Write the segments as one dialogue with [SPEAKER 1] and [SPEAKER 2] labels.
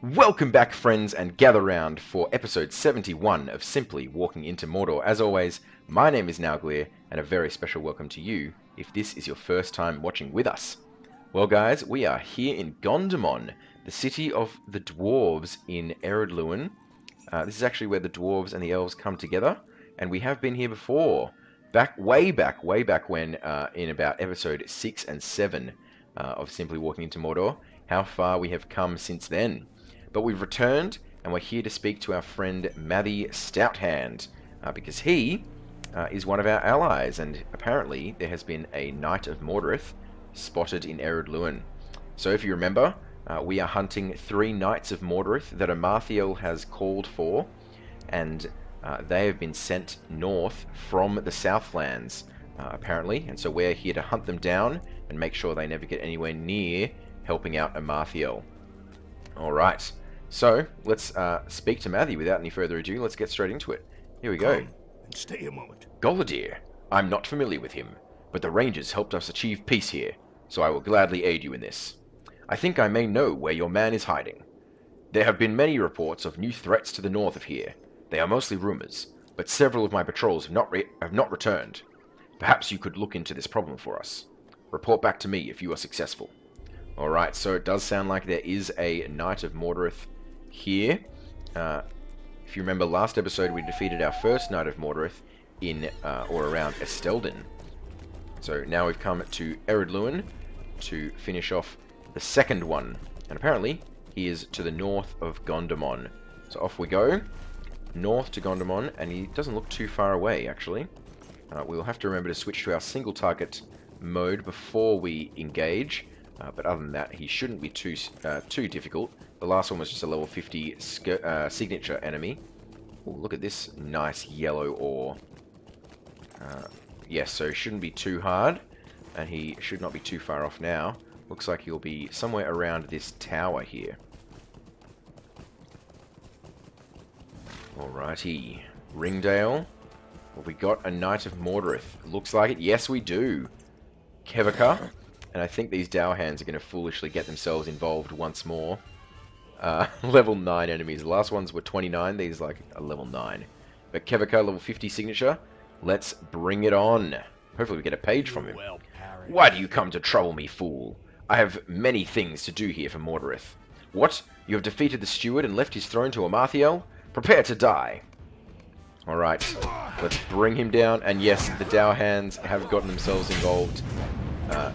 [SPEAKER 1] Welcome back, friends, and gather round for episode 71 of Simply Walking into Mordor. As always, my name is Nauglir, and a very special welcome to you if this is your first time watching with us. Well, guys, we are here in Gondomon, the city of the dwarves in Eriador. This is actually where the dwarves and the elves come together, and we have been here before. Way back when, in about episode 6 and 7 of Simply Walking into Mordor. How far we have come since then. But we've returned, and we're here to speak to our friend Mathy Stouthand, because he is one of our allies, and apparently there has been a Knight of Mordirith spotted in Eriador. So if you remember, we are hunting 3 Knights of Mordirith that Amarthiel has called for, and they have been sent north from the Southlands, apparently, and so we're here to hunt them down and make sure they never get anywhere near helping out Amarthiel. Alright. So, let's speak to Mathy without any further ado. Let's get straight into it. Here we go.
[SPEAKER 2] Come and stay a moment.
[SPEAKER 1] Golidir. I'm not familiar with him, but the Rangers helped us achieve peace here, so I will gladly aid you in this. I think I may know where your man is hiding. There have been many reports of new threats to the north of here. They are mostly rumors, but several of my patrols have not returned. Perhaps you could look into this problem for us. Report back to me if you are successful. Alright, so it does sound like there is a Knight of Mordirith here. If you remember last episode, we defeated our first Knight of Mordirith in or around Esteldin. So now we've come to Eriador to finish off the second one. And apparently, he is to the north of Gondomon. So off we go. North to Gondomon, and he doesn't look too far away, actually. We'll have to remember to switch to our single target mode before we engage. But other than that, he shouldn't be too difficult. The last one was just a level 50 signature enemy. Ooh, look at this nice yellow ore. Yes, so it shouldn't be too hard, and he should not be too far off now. Looks like he'll be somewhere around this tower here. Alrighty. Ringdale. Well, we got a Knight of Mordirith. Looks like it. Yes, we do. Kevika. And I think these Dowhands are going to foolishly get themselves involved once more. Level 9 enemies. The last ones were 29. These like a level 9. But Kevika, level 50 signature. Let's bring it on. Hopefully we get a page from him. Why do you come to trouble me, fool? I have many things to do here for Mordirith. What? You have defeated the steward and left his throne to Amarthiel? Prepare to die. Alright. Let's bring him down. And yes, the Dowhands have gotten themselves involved.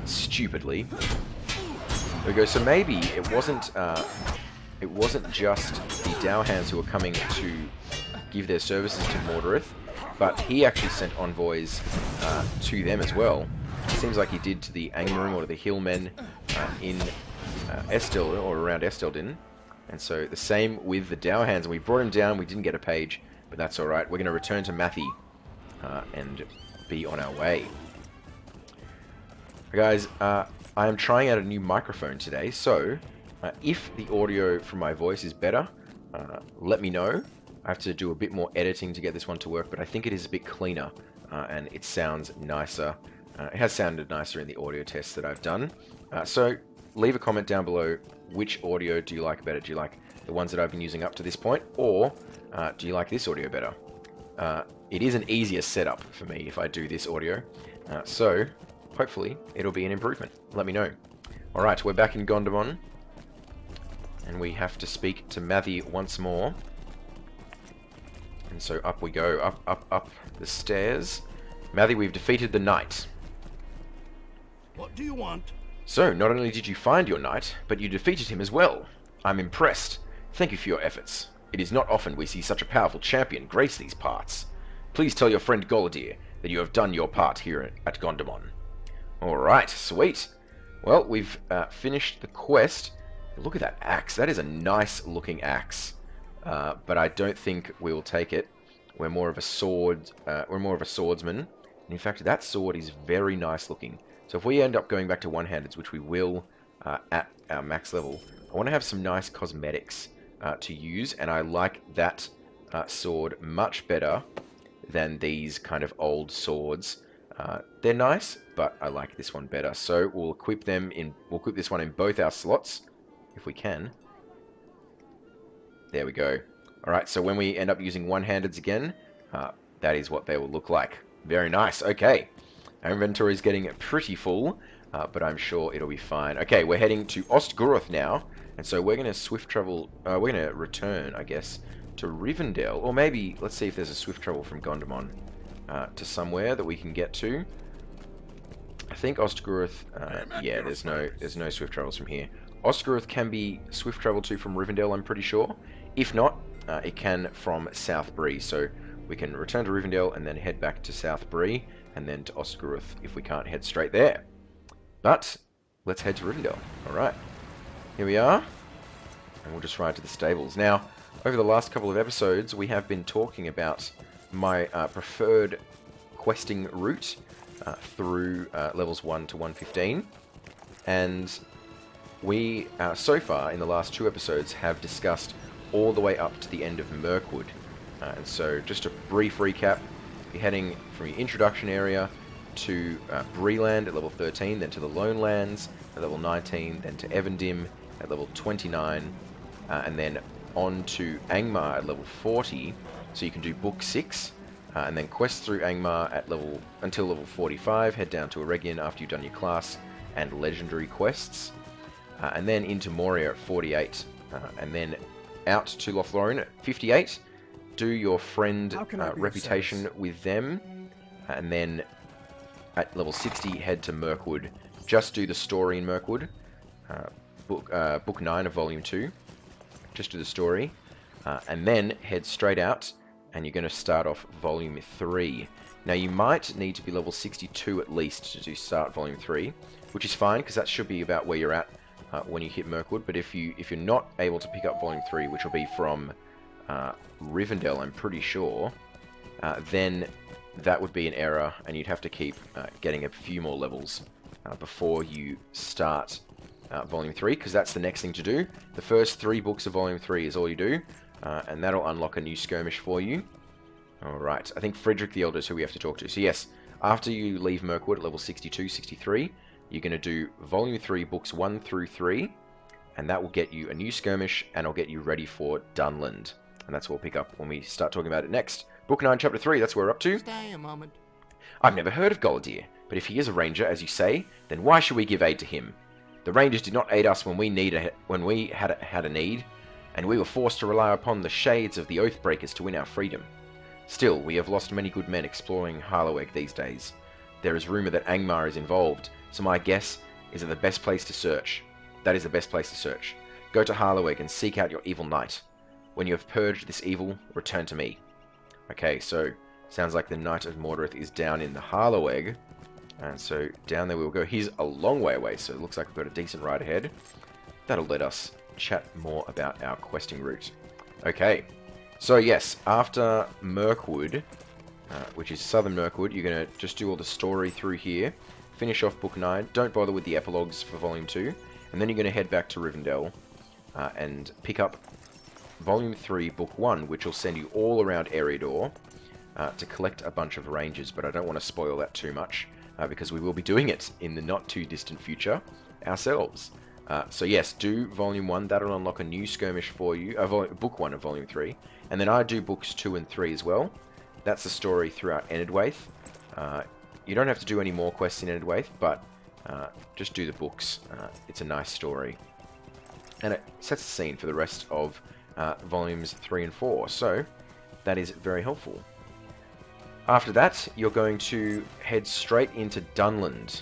[SPEAKER 1] Stupidly. There we go. So maybe it wasn't just the Dowhands who were coming to give their services to Mordirith, but he actually sent envoys to them as well. It seems like he did to the Angmarim or to the Hillmen in Esteldin or around Esteldin, and so the same with the Dowhands. And we brought him down. We didn't get a page, but that's all right. We're going to return to Mathy and be on our way. Guys, I am trying out a new microphone today, so if the audio from my voice is better, let me know. I have to do a bit more editing to get this one to work, but I think it is a bit cleaner, and it sounds nicer. It has sounded nicer in the audio tests that I've done. So leave a comment down below. Which audio do you like better? Do you like the ones that I've been using up to this point, or do you like this audio better? It is an easier setup for me if I do this audio, so hopefully it'll be an improvement. Let me know. Alright, we're back in Gondomon, and we have to speak to Mathy once more. And so up we go, up the stairs. Mathy, we've defeated the knight.
[SPEAKER 2] What do you want?
[SPEAKER 1] So, not only did you find your knight, but you defeated him as well. I'm impressed. Thank you for your efforts. It is not often we see such a powerful champion grace these parts. Please tell your friend Golidir that you have done your part here at Gondomon. Alright, sweet. Well, we've finished the quest. Look at that axe. That is a nice looking axe. But I don't think we'll take it. We're more of a sword. We're more of a swordsman. And in fact, that sword is very nice looking. So if we end up going back to one-handeds, which we will at our max level, I want to have some nice cosmetics to use, and I like that sword much better than these kind of old swords. They're nice, but I like this one better. So we'll equip them in. We'll equip this one in both our slots, if we can. There we go. Alright, so when we end up using one-handeds again, that is what they will look like. Very nice. Okay. Our inventory is getting pretty full, but I'm sure it'll be fine. Okay, we're heading to Osgiliath now, and so we're going to swift travel, we're going to return, I guess, to Rivendell, or maybe, let's see if there's a swift travel from Gondomar to somewhere that we can get to. I think Osgiliath, yeah, there's no swift travels from here. Osgiliath can be swift traveled to from Rivendell, I'm pretty sure. If not, it can from South Bree, so we can return to Rivendell and then head back to South Bree, and then to Osgiliath if we can't head straight there. But let's head to Rivendell. Alright, here we are, and we'll just ride to the stables. Now, over the last couple of episodes, we have been talking about my preferred questing route through levels 1 to 115, and we, so far, in the last 2 episodes, have discussed all the way up to the end of Mirkwood. And so, just a brief recap, you're heading from your introduction area to Breeland at level 13, then to the Lone Lands at level 19, then to Evendim at level 29, and then on to Angmar at level 40, so you can do Book 6, and then quest through Angmar at until level 45, head down to Eregion after you've done your class and legendary quests, and then into Moria at 48, and then out to Lothlorien at 58, do your friend reputation with them, and then at level 60 head to Mirkwood. Just do the story in Mirkwood, book 9 of volume 2, just do the story, and then head straight out, and you're going to start off volume 3. Now you might need to be level 62 at least to start volume 3, which is fine because that should be about where you're at when you hit Mirkwood. But if you're not able to pick up volume 3, which will be from Rivendell, I'm pretty sure, then that would be an error, and you'd have to keep getting a few more levels before you start volume 3, because that's the next thing to do. The first 3 books of volume 3 is all you do, and that'll unlock a new skirmish for you. Alright, I think Frederick the Elder is who we have to talk to. So yes, after you leave Mirkwood at level 62, 63, you're going to do volume 3, books 1 through 3, and that will get you a new skirmish, and it'll get you ready for Dunland. And that's what we'll pick up when we start talking about it next. Book 9, Chapter 3, that's where we're up to.
[SPEAKER 2] Stay a moment.
[SPEAKER 1] I've never heard of Galadir, but if he is a ranger, as you say, then why should we give aid to him? The rangers did not aid us when we had a need, and we were forced to rely upon the shades of the Oathbreakers to win our freedom. Still, we have lost many good men exploring Harloweg these days. There is rumour that Angmar is involved, so my guess is that the best place to search. That is the best place to search. Go to Harloweg and seek out your evil knight. When you have purged this evil, return to me. Okay, so sounds like the Knight of Mordirith is down in the Harloweg, and so down there we will go. He's a long way away, so it looks like we've got a decent ride ahead. That'll let us chat more about our questing route. Okay, so yes, after Mirkwood, which is southern Mirkwood, you're going to just do all the story through here, finish off book 9, don't bother with the epilogues for volume 2, and then you're going to head back to Rivendell and pick up volume 3, book 1, which will send you all around Eriador to collect a bunch of rangers, but I don't want to spoil that too much, because we will be doing it in the not too distant future ourselves. So yes, do volume 1, that'll unlock a new skirmish for you, book 1 of volume 3, and then I do books 2 and 3 as well. That's the story throughout Enedwaith. You don't have to do any more quests in Enedwaith, but just do the books. It's a nice story. And it sets the scene for the rest of volumes 3 and 4, so that is very helpful. After that, you're going to head straight into Dunland,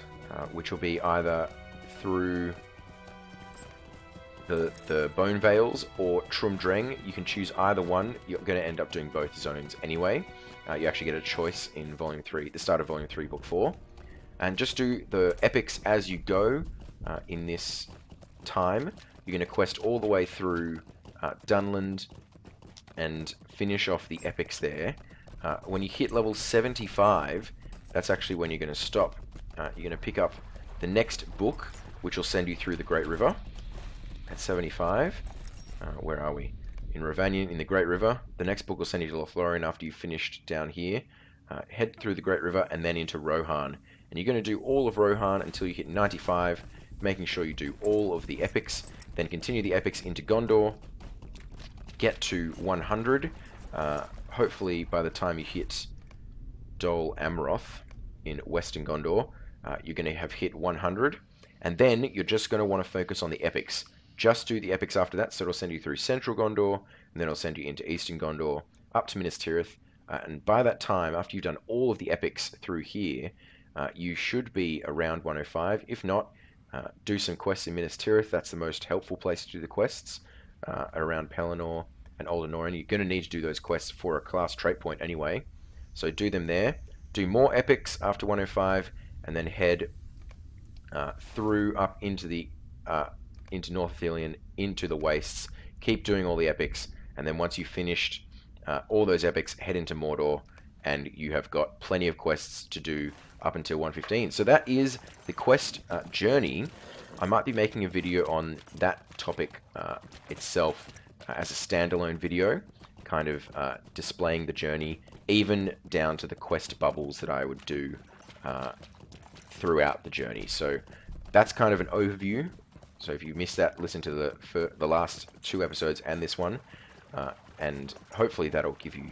[SPEAKER 1] which will be either through the Bone Vales or Trumdreng. You can choose either one. You're going to end up doing both zones anyway. You actually get a choice in Volume 3, the start of Volume 3, Book 4. And just do the epics as you go in this time. You're going to quest all the way through Dunland and finish off the epics there. When you hit level 75, that's actually when you're going to stop. You're going to pick up the next book, which will send you through the Great River at 75. Where are we? In Ravanion, in the Great River. The next book will send you to Lothlorien after you've finished down here. Head through the Great River and then into Rohan. And you're going to do all of Rohan until you hit 95, making sure you do all of the epics. Then continue the epics into Gondor. get to 100. Hopefully by the time you hit Dol Amroth in Western Gondor, you're going to have hit 100, and then you're just going to want to focus on the epics. Just do the epics after that, so it'll send you through Central Gondor, and then it'll send you into Eastern Gondor, up to Minas Tirith, and by that time, after you've done all of the epics through here, you should be around 105. If not, do some quests in Minas Tirith. That's the most helpful place to do the quests, around Pelennor and Old Anoran. You're going to need to do those quests for a class trait point anyway, so do them there. Do more epics after 105, and then head through up into the into North Athelion, into the Wastes. Keep doing all the epics, and then once you've finished all those epics, head into Mordor, and you have got plenty of quests to do up until 115. So that is the quest journey. I might be making a video on that topic itself as a standalone video, kind of displaying the journey, even down to the quest bubbles that I would do throughout the journey. So that's kind of an overview. So if you missed that, listen to the last 2 episodes and this one, and hopefully that'll give you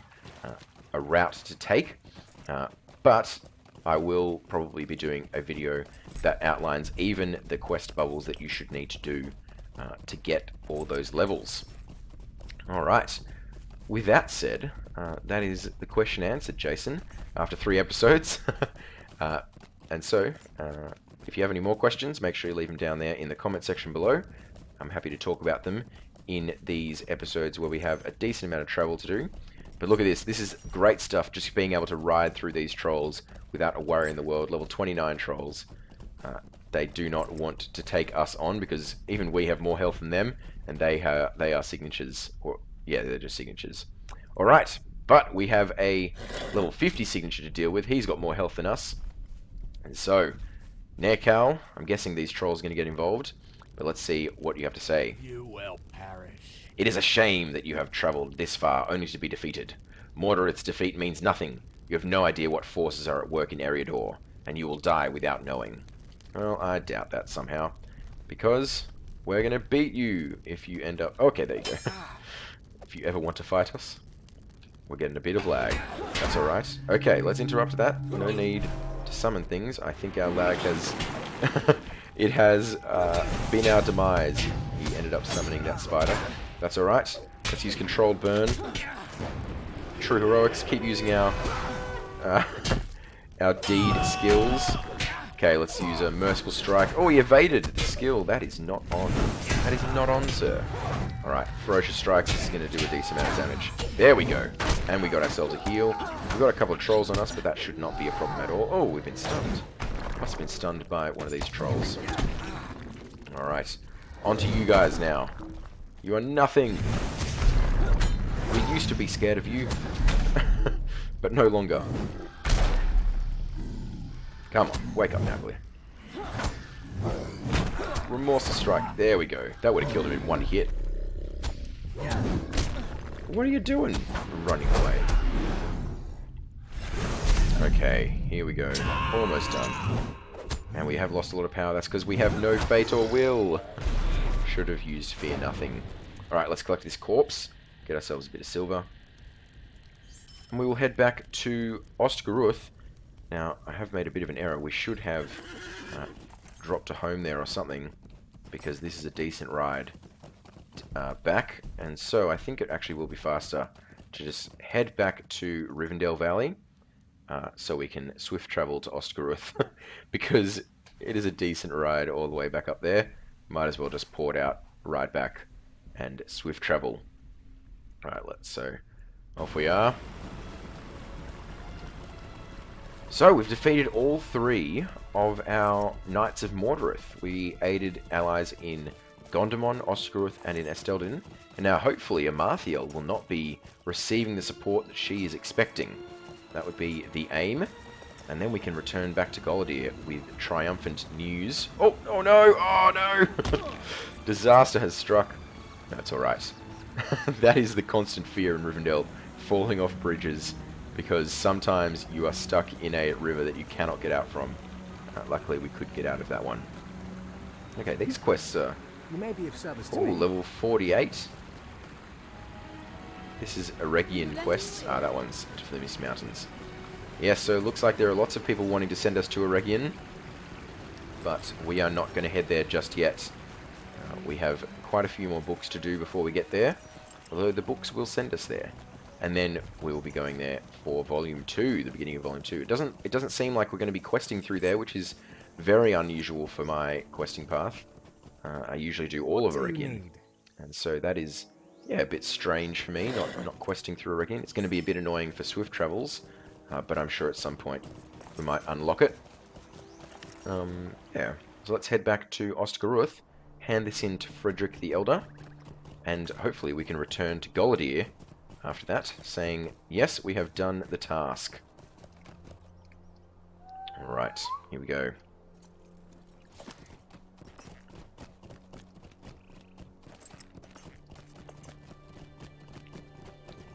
[SPEAKER 1] a route to take. But I will probably be doing a video that outlines even the quest bubbles that you should need to do to get all those levels. Alright, with that said, that is the question answered, Jason, after 3 episodes. And so, if you have any more questions, make sure you leave them down there in the comment section below. I'm happy to talk about them in these episodes where we have a decent amount of travel to do. But look at this. This is great stuff, just being able to ride through these trolls without a worry in the world. Level 29 trolls. They do not want to take us on, because even we have more health than them, and they are signatures. Or yeah, they're just signatures. Alright, but we have a level 50 signature to deal with. He's got more health than us. And so, Nerkal, I'm guessing these trolls are going to get involved, but let's see what you have to say.
[SPEAKER 2] You will perish.
[SPEAKER 1] It is a shame that you have travelled this far only to be defeated. Mordorith's defeat means nothing. You have no idea what forces are at work in Eriador, and you will die without knowing. Well, I doubt that somehow, because we're going to beat you if you end up... Okay, there you go. If you ever want to fight us, we're getting a bit of lag. That's alright. Okay, let's interrupt that. No need to summon things. I think our lag has... it has been our demise. He ended up summoning that spider. That's alright. Let's use controlled burn. True heroics. Keep using our deed skills. Okay, let's use a merciful strike. Oh, he evaded the skill. That is not on. That is not on, sir. Alright, ferocious strikes. This is going to do a decent amount of damage. There we go. And we got ourselves a heal. We've got a couple of trolls on us, but that should not be a problem at all. Oh, we've been stunned. Must have been stunned by one of these trolls. Alright. On to you guys now. You are nothing. We used to be scared of you. But no longer. Come on, wake up, Nauglir. Remorseful strike. There we go. That would have killed him in one hit. What are you doing? Running away. Okay, here we go. Almost done. And we have lost a lot of power. That's because we have no fate or will. Should have used Fear Nothing. Alright, let's collect this corpse. Get ourselves a bit of silver. And we will head back to Ostguruth. Now, I have made a bit of an error. We should have dropped a home there or something, because this is a decent ride back. And so I think it actually will be faster to just head back to Rivendell Valley, so we can swift travel to Ostguruth, because it is a decent ride all the way back up there. Might as well just port out, ride back, and swift travel. Right, so off we are. So, we've defeated all 3 of our Knights of Mordirith. We aided allies in Gondomon, Ostguruth, and in Esteldin. And now, hopefully, Amarthiel will not be receiving the support that she is expecting. That would be the aim. And then we can return back to Galadir with triumphant news. Oh, oh no! Oh no! Disaster has struck. That's alright. That is the constant fear in Rivendell. Falling off bridges. Because sometimes you are stuck in a river that you cannot get out from. Luckily, we could get out of that one. Okay, these quests are...
[SPEAKER 3] You may be of service to
[SPEAKER 1] oh,
[SPEAKER 3] me.
[SPEAKER 1] level 48. This is Eregion quests. Ah, that one's to the Mist Mountains. Yes, so it looks like there are lots of people wanting to send us to Eregion, but we are not going to head there just yet. We have quite a few more books to do before we get there, although the books will send us there. And then we will be going there for Volume 2, the beginning of Volume 2. It doesn't seem like we're going to be questing through there, which is very unusual for my questing path. I usually do all of Eregion, and so that is, yeah, a bit strange for me, not questing through Eregion. It's going to be a bit annoying for swift travels, but I'm sure at some point we might unlock it. Yeah, so let's head back to Osgiliath, hand this in to Frederick the Elder, and hopefully we can return to Golidir after that, saying, yes, we have done the task. Alright, here we go.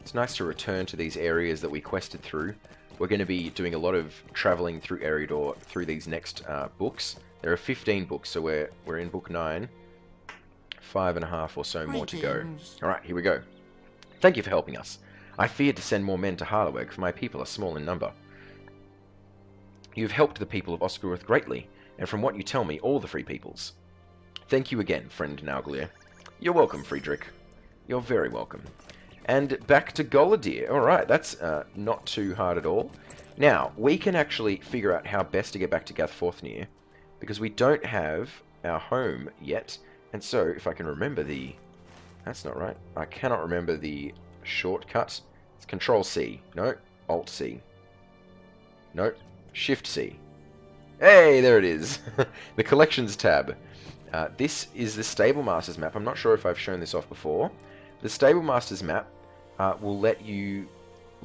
[SPEAKER 1] It's nice to return to these areas that we quested through. We're going to be doing a lot of travelling through Eriador through these next books. There are 15 books, so we're in book 9. 5.5 or so more to go. Alright, here we go. Thank you for helping us. I feared to send more men to Harloweg, for my people are small in number. You have helped the people of Osgiliath greatly, and from what you tell me, all the free peoples. Thank you again, friend Nauglir. You're welcome, Friedrich. You're very welcome. And back to Golidir. Alright, that's not too hard at all. Now, we can actually figure out how best to get back to Gathforthnir, because we don't have our home yet. And so, if I can remember the... That's not right. I cannot remember the shortcut. It's Control-C. No, Alt-C. No, Shift-C. Hey, there it is. The Collections tab. This is the Stable Masters map. I'm not sure if I've shown this off before. The Stable Masters map will let you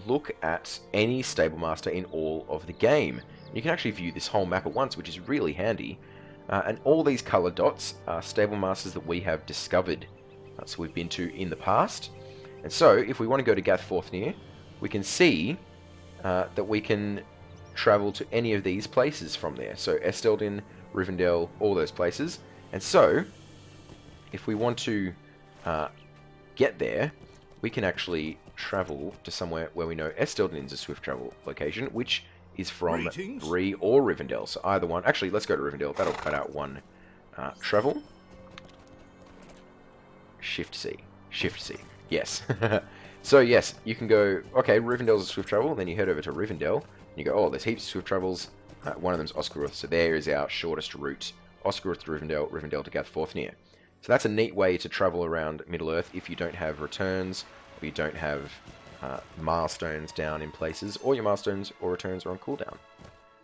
[SPEAKER 1] look at any Stable Master in all of the game. You can actually view this whole map at once, which is really handy. And all these coloured dots are Stable Masters that we have discovered. So we've been to in the past. And so, if we want to go to Gathforthnir, we can see that we can travel to any of these places from there. So Esteldin, Rivendell, all those places. And so, if we want to get there, we can actually travel to somewhere where we know Esteldin is a swift travel location, which is from Bree or Rivendell. So either one. Actually, let's go to Rivendell. That'll cut out one travel. Shift-C. Shift-C. Yes. So yes, you can go, okay, Rivendell's a swift travel, then you head over to Rivendell, and you go, oh, there's heaps of swift travels. One of them's Osgiliath, so there is our shortest route. Osgiliath to Rivendell, Rivendell to Gathforthnir. So that's a neat way to travel around Middle-earth if you don't have returns, or you don't have milestones down in places, or your milestones or returns are on cooldown.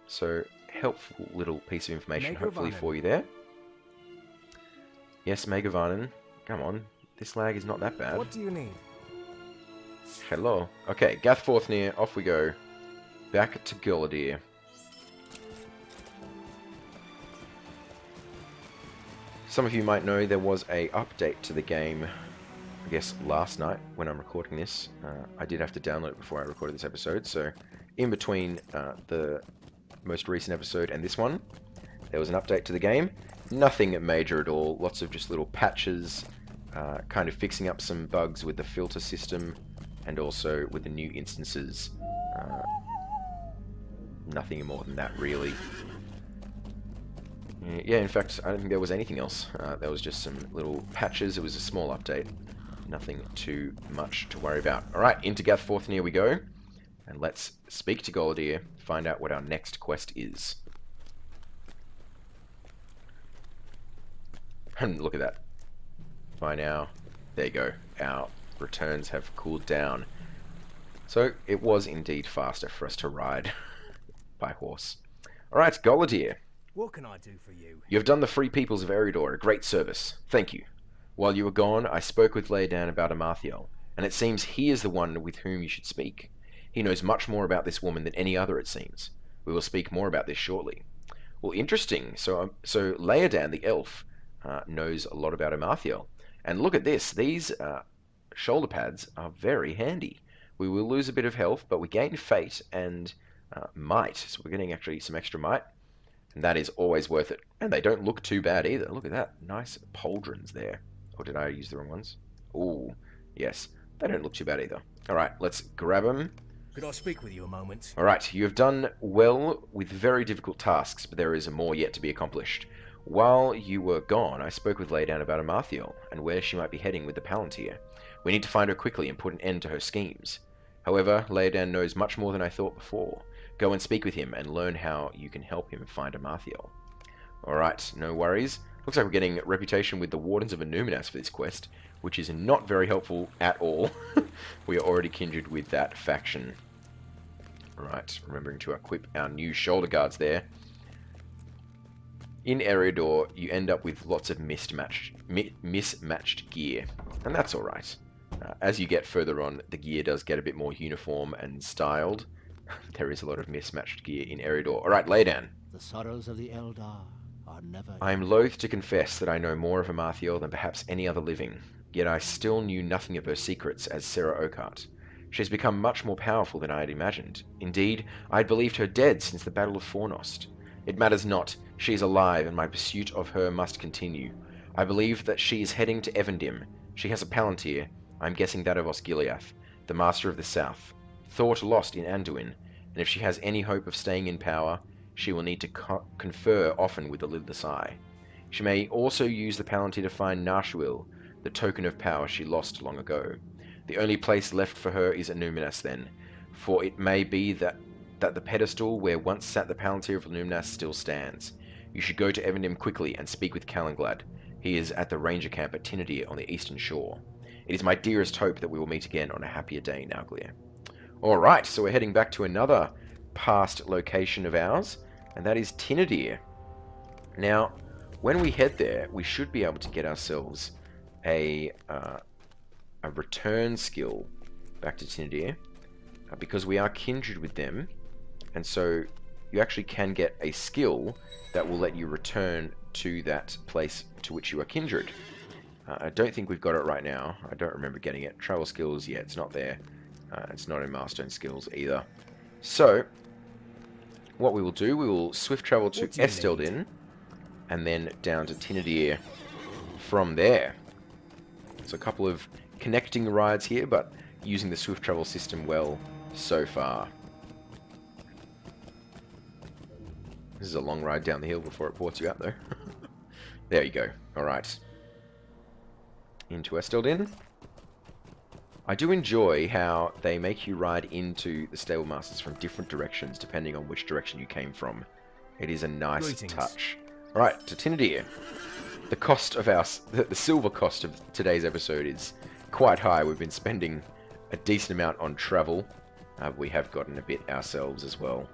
[SPEAKER 1] So, helpful little piece of information, hopefully, for you there. Yes, Megavanen. Come on, this lag is not that bad.
[SPEAKER 2] What do you need?
[SPEAKER 1] Hello. Okay, Gathforthnir, off we go. Back to Golidir. Some of you might know there was a update to the game, I guess last night when I'm recording this. I did have to download it before I recorded this episode, so in between the most recent episode and this one, there was an update to the game. Nothing major at all, lots of just little patches, kind of fixing up some bugs with the filter system, and also with the new instances. Nothing more than that, really. Yeah, in fact, I don't think there was anything else. There was just some little patches. It was a small update. Nothing too much to worry about. Alright, into Gathforthnir we go. And let's speak to Golidir, find out what our next quest is. And look at that. By now, there you go. Our returns have cooled down. So, it was indeed faster for us to ride by horse. Alright, Golidir.
[SPEAKER 2] What can I do for you?
[SPEAKER 1] You have done the free peoples of Eriador a great service. Thank you. While you were gone, I spoke with Laerdan about Amarthiel, and it seems he is the one with whom you should speak. He knows much more about this woman than any other, it seems. We will speak more about this shortly. Well, interesting. So Laerdan, the elf, knows a lot about Amarthiel. And look at this. These shoulder pads are very handy. We will lose a bit of health, but we gain fate and might. So we're getting actually some extra might. And that is always worth it. And they don't look too bad either. Look at that. Nice pauldrons there. Or did I use the wrong ones? Ooh, yes. They don't look too bad either. Alright, let's grab them.
[SPEAKER 2] Could I speak with you a moment?
[SPEAKER 1] Alright, you have done well with very difficult tasks, but there is more yet to be accomplished. While you were gone, I spoke with Laydown about Amarthiel, and where she might be heading with the Palantir. We need to find her quickly and put an end to her schemes. However, Laydown knows much more than I thought before. Go and speak with him and learn how you can help him find Amarthiel. Alright, no worries. Looks like we're getting a reputation with the Wardens of Illuminas for this quest, which is not very helpful at all. We are already kindred with that faction. Right, remembering to equip our new shoulder guards there. In Eriador, you end up with lots of mismatched gear, and that's alright. As you get further on, the gear does get a bit more uniform and styled. There is a lot of mismatched gear in Eriador. Alright, lay down.
[SPEAKER 3] The sorrows of the Eldar are never...
[SPEAKER 1] I am loath to confess that I know more of Amarthiel than perhaps any other living, yet I still knew nothing of her secrets as Sarah Oakheart. She has become much more powerful than I had imagined. Indeed, I had believed her dead since the Battle of Fornost. It matters not. She is alive, and my pursuit of her must continue. I believe that she is heading to Evendim. She has a Palantir. I am guessing that of Osgiliath, the Master of the South. Thought lost in Anduin, and if she has any hope of staying in power, she will need to confer often with the Lidless Eye. She may also use the Palantir to find Nauglir, the token of power she lost long ago. The only place left for her is Illuminas then, for it may be that the pedestal where once sat the Palantir of Illuminas still stands. You should go to Evendim quickly and speak with Calenglad. He is at the ranger camp at Tinadir on the eastern shore. It is my dearest hope that we will meet again on a happier day, Nauglir. Alright, so we're heading back to another past location of ours, and that is Tinadir. Now, when we head there, we should be able to get ourselves a return skill back to Tinadir, because we are kindred with them, and so you actually can get a skill that will let you return to that place to which you are kindred. I don't think we've got it right now. I don't remember getting it. Travel skills, yeah, it's not there. It's not in Milestone skills either. So, what we will do, we will swift travel to Esteldin, and then down to Tinadir from there. So a couple of connecting rides here, but using the swift travel system well so far. This is a long ride down the hill before it ports you out, though. There you go. Alright. Into Esteldin. I do enjoy how they make you ride into the Stable Masters from different directions, depending on which direction you came from. It is a nice touch. Alright, to Tinadir. The cost of the silver cost of today's episode is quite high. We've been spending a decent amount on travel. We have gotten a bit ourselves as well.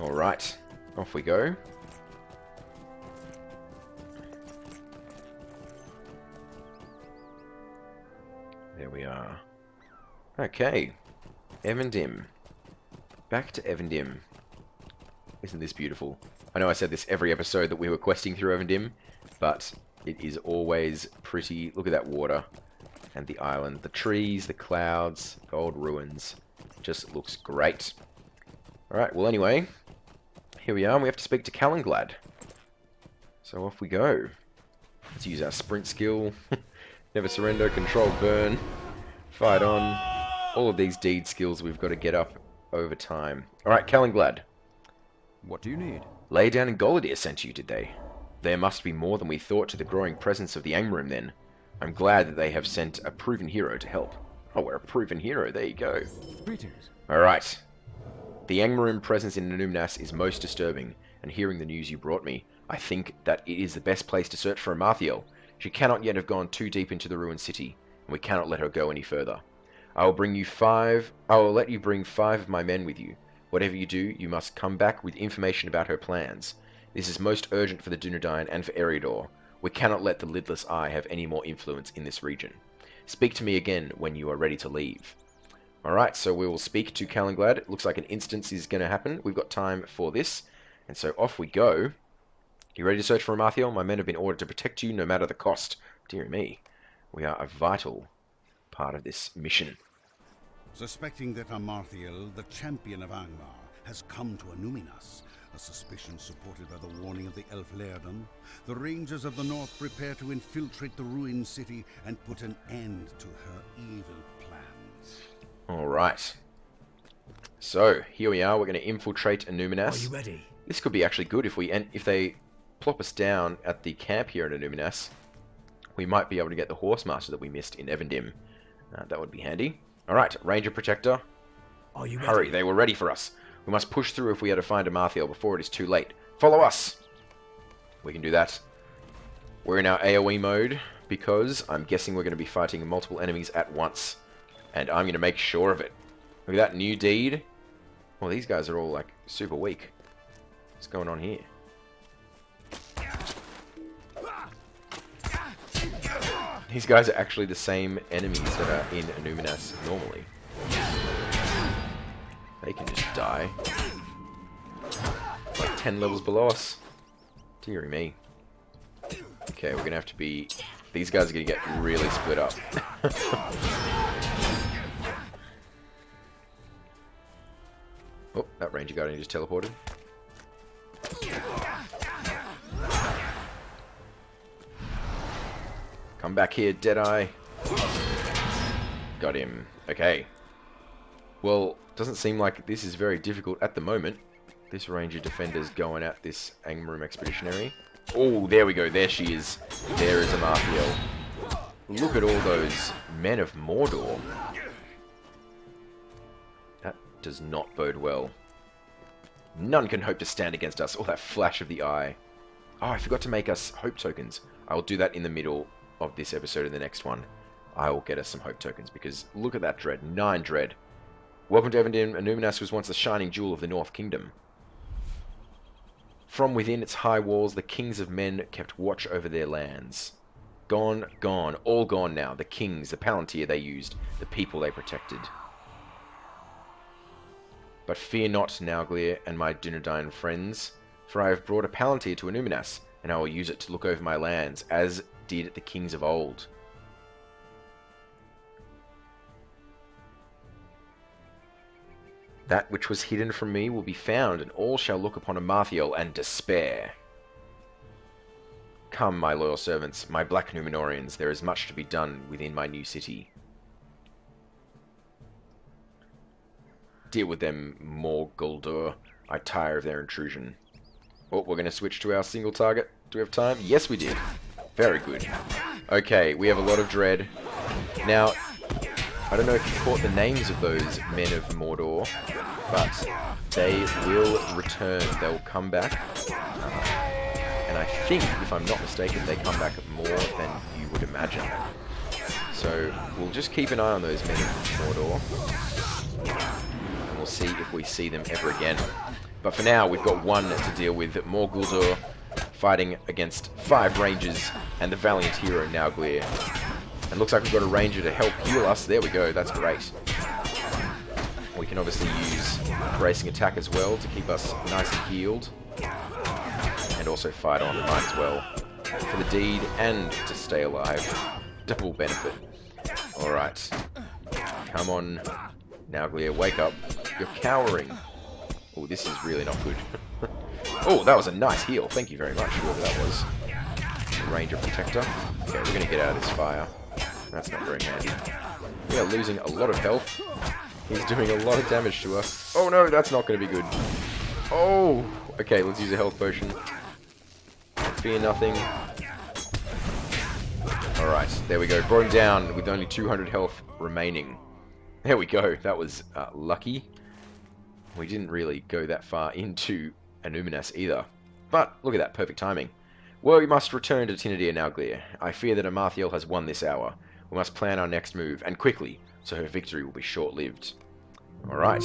[SPEAKER 1] Alright, off we go. There we are. Okay, Evendim. Back to Evendim. Isn't this beautiful? I know I said this every episode that we were questing through Evendim, but it is always pretty. Look at that water and the island. The trees, the clouds, the old ruins. Just looks great. Alright, well anyway, here we are, and we have to speak to Calenglad. So off we go. Let's use our sprint skill. Never surrender, control burn, fight on. All of these deed skills we've got to get up over time. Alright, Calenglad.
[SPEAKER 2] What do you need?
[SPEAKER 1] Laydown and Golidir sent you, did they? There must be more than we thought to the growing presence of the Angmarim then. I'm glad that they have sent a proven hero to help. Oh, we're a proven hero, there you go.
[SPEAKER 2] Greetings.
[SPEAKER 1] Alright. The Angmarim presence in Illuminas is most disturbing, and hearing the news you brought me, I think that it is the best place to search for Amarthiel. She cannot yet have gone too deep into the ruined city, and we cannot let her go any further. I will let you bring 5 of my men with you. Whatever you do, you must come back with information about her plans. This is most urgent for the Dunedain and for Eriador. We cannot let the Lidless Eye have any more influence in this region. Speak to me again when you are ready to leave. Alright, so we will speak to Calenglad. It looks like an instance is going to happen. We've got time for this, and so off we go. You ready to search for Amarthiel? My men have been ordered to protect you no matter the cost. Dear me, we are a vital part of this mission.
[SPEAKER 4] Suspecting that Amarthiel, the champion of Angmar, has come to Illuminas, a suspicion supported by the warning of the elf Lairdon, the Rangers of the North prepare to infiltrate the ruined city and put an end to her evil plans.
[SPEAKER 1] Alright. So, here we are. We're going to infiltrate Illuminas.
[SPEAKER 2] Are you ready?
[SPEAKER 1] This could be actually good if they plop us down at the camp here in Illuminas. We might be able to get the Horsemaster that we missed in Evendim. That would be handy. Alright, Ranger Protector.
[SPEAKER 2] Are you ready?
[SPEAKER 1] Hurry, they were ready for us. We must push through if we are to find Amarthiel before it is too late. Follow us! We can do that. We're in our AoE mode because I'm guessing we're going to be fighting multiple enemies at once. And I'm going to make sure of it. Look at that new deed. Well, these guys are all like super weak. What's going on here? These guys are actually the same enemies that are in Illuminas normally. They can just die. Like 10 levels below us. Deary me. Okay, we're gonna have to be... These guys are gonna get really split up. Oh, that Ranger Guardian just teleported. Come back here, Deadeye. Got him. Okay. Well, doesn't seem like this is very difficult at the moment. This Ranger Defender's going at this Angmar Expeditionary. Oh, there we go. There she is. There is Amarthiel. Look at all those men of Mordor. That does not bode well. None can hope to stand against us. Oh, that flash of the eye. Oh, I forgot to make us hope tokens. I will do that in the middle of this episode and the next one. I will get us some hope tokens because look at that dread. 9 dread. Welcome to Evendim. Illuminas was once the shining jewel of the North Kingdom. From within its high walls, the kings of men kept watch over their lands. Gone, gone, all gone now. The kings, the palantir they used, the people they protected. But fear not, Nauglir and my Dunedain friends, for I have brought a palantir to Illuminas, and I will use it to look over my lands, as did the kings of old. That which was hidden from me will be found, and all shall look upon Amarthiel and despair. Come, my loyal servants, my black Numenorians, there is much to be done within my new city. Deal with them, Morguldur. I tire of their intrusion. Oh, we're going to switch to our single target. Do we have time? Yes, we did. Very good. Okay, we have a lot of dread. Now, I don't know if you caught the names of those men of Mordor, but they will return. They'll come back. And I think, if I'm not mistaken, they come back more than you would imagine. So we'll just keep an eye on those men of Mordor. And we'll see if we see them ever again. But for now, we've got one to deal with. Morguldur fighting against 5 rangers and the valiant hero Nauglir. And looks like we've got a ranger to help heal us. There we go, that's great. We can obviously use bracing attack as well to keep us nice and healed. And also fight on, might as well. For the deed and to stay alive. Double benefit. Alright. Come on, Nauglir, wake up. You're cowering. Oh, this is really not good. Oh, that was a nice heal. Thank you very much, whoever that was. Ranger Protector. Okay, we're going to get out of this fire. That's not very handy. We are losing a lot of health. He's doing a lot of damage to us. Oh no, that's not going to be good. Oh! Okay, let's use a health potion. Fear nothing. Alright, there we go. Brought him down with only 200 health remaining. There we go. That was lucky. We didn't really go that far into Illuminas either. But, look at that, perfect timing. Well, we must return to Tinadir Nauglir. I fear that Amarthiel has won this hour. We must plan our next move, and quickly, so her victory will be short-lived. Alright.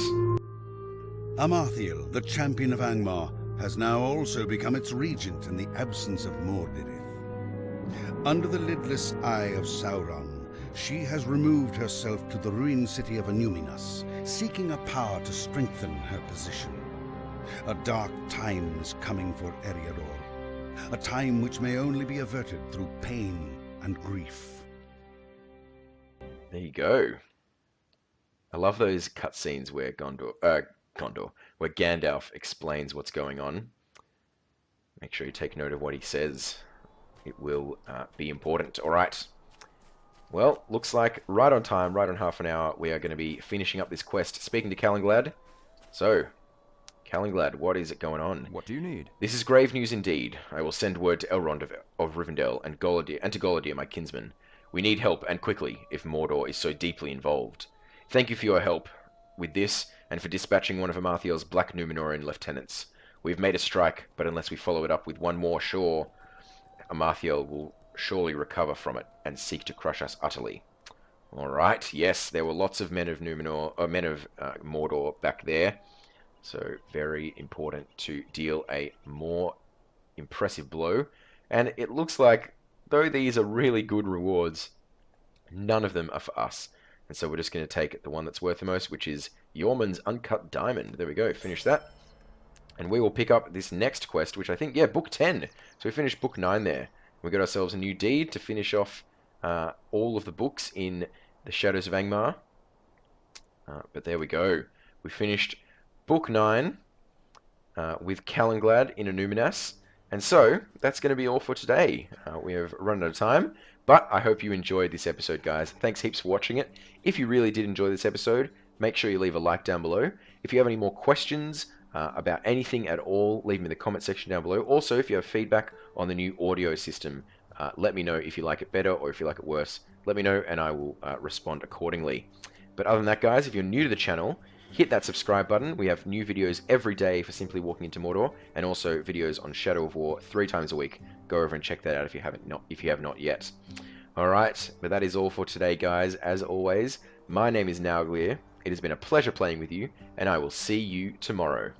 [SPEAKER 4] Amarthiel, the champion of Angmar, has now also become its regent in the absence of Mordirith. Under the lidless eye of Sauron, she has removed herself to the ruined city of Illuminas, seeking a power to strengthen her position. A dark time is coming for Eriador, a time which may only be averted through pain and grief.
[SPEAKER 1] There you go. I love those cutscenes where Gondor, where Gandalf explains what's going on. Make sure you take note of what he says. It will be important. All right. Well, looks like right on time, right on half an hour, we are going to be finishing up this quest. Speaking to Calenglad. So, Calenglad, what is going on?
[SPEAKER 2] What do you need?
[SPEAKER 1] This is grave news indeed. I will send word to Elrond of Rivendell and to Golidir, my kinsman. We need help, and quickly, if Mordor is so deeply involved. Thank you for your help with this, and for dispatching one of Amarthiel's Black Numenorean lieutenants. We've made a strike, but unless we follow it up with one more, sure, Amarthiel will surely recover from it and seek to crush us utterly. Alright, yes, there were lots of men of Mordor back there. So, very important to deal a more impressive blow. And it looks like, though these are really good rewards, none of them are for us. And so we're just going to take the one that's worth the most, which is Yorman's Uncut Diamond. There we go, finish that. And we will pick up this next quest, which I think, yeah, Book 10. So we finished Book 9 there. We got ourselves a new deed to finish off all of the books in the Shadows of Angmar. But there we go. We finished Book 9 with Calenglad in Anuminas. And so, that's going to be all for today. We have run out of time, but I hope you enjoyed this episode, guys. Thanks heaps for watching it. If you really did enjoy this episode, make sure you leave a like down below. If you have any more questions about anything at all, leave them in the comment section down below. Also, if you have feedback on the new audio system, let me know if you like it better or if you like it worse. Let me know and I will respond accordingly. But other than that, guys, if you're new to the channel, hit that subscribe button. We have new videos every day for Simply Walking into Mordor, and also videos on Shadow of War 3 times a week. Go over and check that out if you have not yet. Alright, but that is all for today, guys. As always, my name is Nauglir. It has been a pleasure playing with you, and I will see you tomorrow.